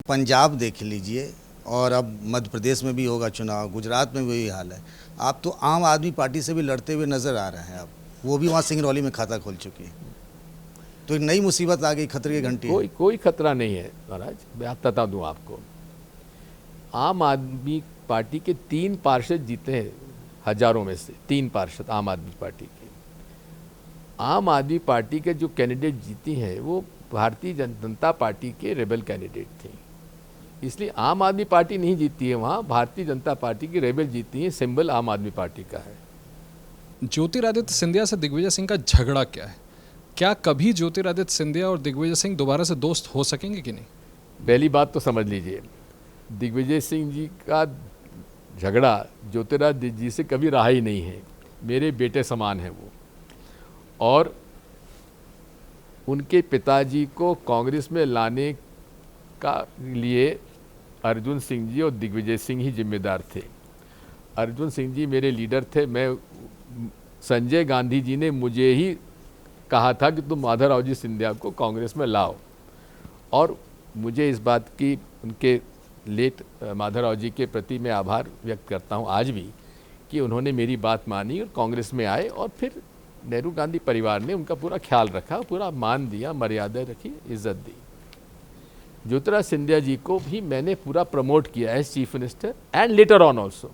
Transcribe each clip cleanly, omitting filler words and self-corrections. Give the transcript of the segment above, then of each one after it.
पंजाब देख लीजिए और अब मध्य प्रदेश में भी होगा चुनाव, गुजरात में भी वही हाल है। आप तो आम आदमी पार्टी से भी लड़ते हुए नज़र आ रहे हैं, अब वो भी वहाँ सिंगरौली में खाता खोल चुकी है। तो एक नई मुसीबत आ गई, खतरे की घंटी। कोई खतरा नहीं है महाराज, मैं बता दूं आपको। आम आदमी पार्टी के 3 पार्षद जीते हैं हजारों में से, 3 पार्षद आम आदमी पार्टी के। आम आदमी पार्टी के जो कैंडिडेट जीती हैं वो भारतीय जनता पार्टी के रेबल कैंडिडेट थे, इसलिए आम आदमी पार्टी नहीं जीती है वहाँ, भारतीय जनता पार्टी की रेबल जीती है, सिंबल आम आदमी पार्टी का है। ज्योतिरादित्य सिंधिया से दिग्विजय सिंह का झगड़ा क्या है? क्या कभी ज्योतिरादित्य सिंधिया और दिग्विजय सिंह दोबारा से दोस्त हो सकेंगे कि नहीं? पहली बात तो समझ लीजिए, दिग्विजय सिंह जी का झगड़ा ज्योतिरादित्य जी से कभी रहा ही नहीं है। मेरे बेटे समान है वो, और उनके पिताजी को कांग्रेस में लाने का लिए अर्जुन सिंह जी और दिग्विजय सिंह ही जिम्मेदार थे। अर्जुन सिंह जी मेरे लीडर थे। मैं संजय गांधी जी ने मुझे ही कहा था कि तुम माधवराव जी सिंधिया को कांग्रेस में लाओ, और मुझे इस बात की उनके लेट माधवराव जी के प्रति मैं आभार व्यक्त करता हूं आज भी कि उन्होंने मेरी बात मानी और कांग्रेस में आए, और फिर नेहरू गांधी परिवार ने उनका पूरा ख्याल रखा, पूरा मान दिया, मर्यादा रखी, इज्जत दी। ज्योतिरादित्य सिंधिया जी को भी मैंने पूरा प्रमोट किया as chief minister and later on also.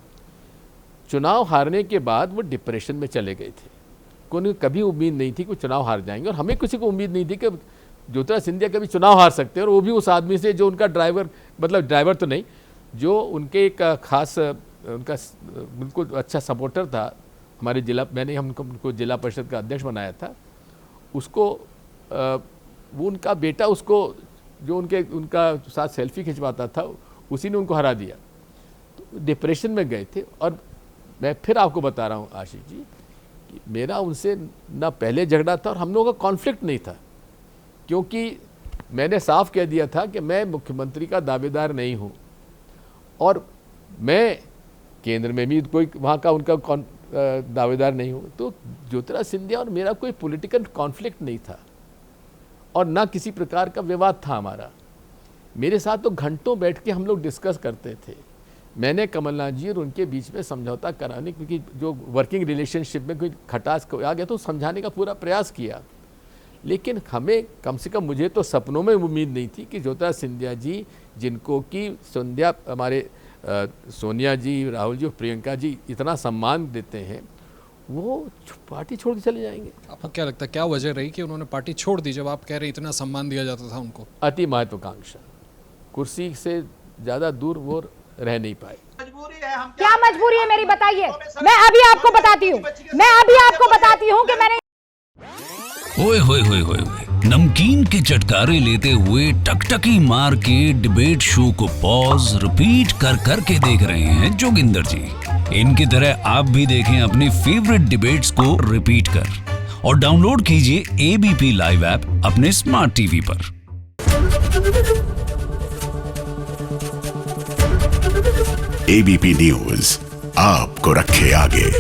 चुनाव हारने के बाद वो डिप्रेशन में चले गए थे। कोई कभी उम्मीद नहीं थी कि चुनाव हार जाएंगे, और हमें किसी को उम्मीद नहीं थी कि ज्योतिरादित्य सिंधिया कभी चुनाव हार सकते हैं, और वो भी उस आदमी से जो उनका ड्राइवर, मतलब ड्राइवर तो नहीं, जो उनके एक खास उनका बिल्कुल अच्छा सपोर्टर था हमारे जिला, मैंने उनको जिला परिषद का अध्यक्ष बनाया था। उसको वो उनका बेटा उसको जो उनका साथ सेल्फी खिंचवाता था, उसी ने उनको हरा दिया। तो डिप्रेशन में गए थे। और मैं फिर आपको बता रहा हूँ आशीष जी कि मेरा उनसे ना पहले झगड़ा था और हम लोगों का कॉन्फ्लिक्ट नहीं था, क्योंकि मैंने साफ कह दिया था कि मैं मुख्यमंत्री का दावेदार नहीं हूँ, और मैं केंद्र में भी कोई वहाँ का उनका दावेदार नहीं हूँ। तो ज्योतिरादित्य सिंधिया और मेरा कोई पॉलिटिकल कॉन्फ्लिक्ट नहीं था, और ना किसी प्रकार का विवाद था हमारा। मेरे साथ तो घंटों बैठ के हम लोग डिस्कस करते थे। मैंने कमलनाथ जी और उनके बीच में समझौता कराने, क्योंकि जो वर्किंग रिलेशनशिप में कोई खटास आ गया तो समझाने का पूरा प्रयास किया। लेकिन हमें, कम से कम मुझे तो सपनों में उम्मीद नहीं थी कि ज्योतिरादित्य सिंधिया जी, जिनको कि संध्या हमारे सोनिया जी, राहुल जी और प्रियंका जी इतना सम्मान देते हैं, वो पार्टी छोड़ के चले जाएंगे। आपको क्या लगता है क्या वजह रही कि उन्होंने पार्टी छोड़ दी, जब आप कह रहे इतना सम्मान दिया जाता था उनको? अति महत्वाकांक्षा, कुर्सी से ज़्यादा दूर वो रह नहीं पाए। क्या मजबूरी है मेरी, बताइए। मैं अभी आपको बताती हूँ कि मैंने ओए होए होए होए, नमकीन के चटकारे लेते हुए टकटकी मार के डिबेट शो को पॉज रिपीट कर करके देख रहे हैं जोगिंदर जी। इनकी तरह आप भी देखें अपनी फेवरेट डिबेट्स को रिपीट कर, और डाउनलोड कीजिए एबीपी लाइव ऐप अपने स्मार्ट टीवी पर। एबीपी न्यूज आपको रखे आगे।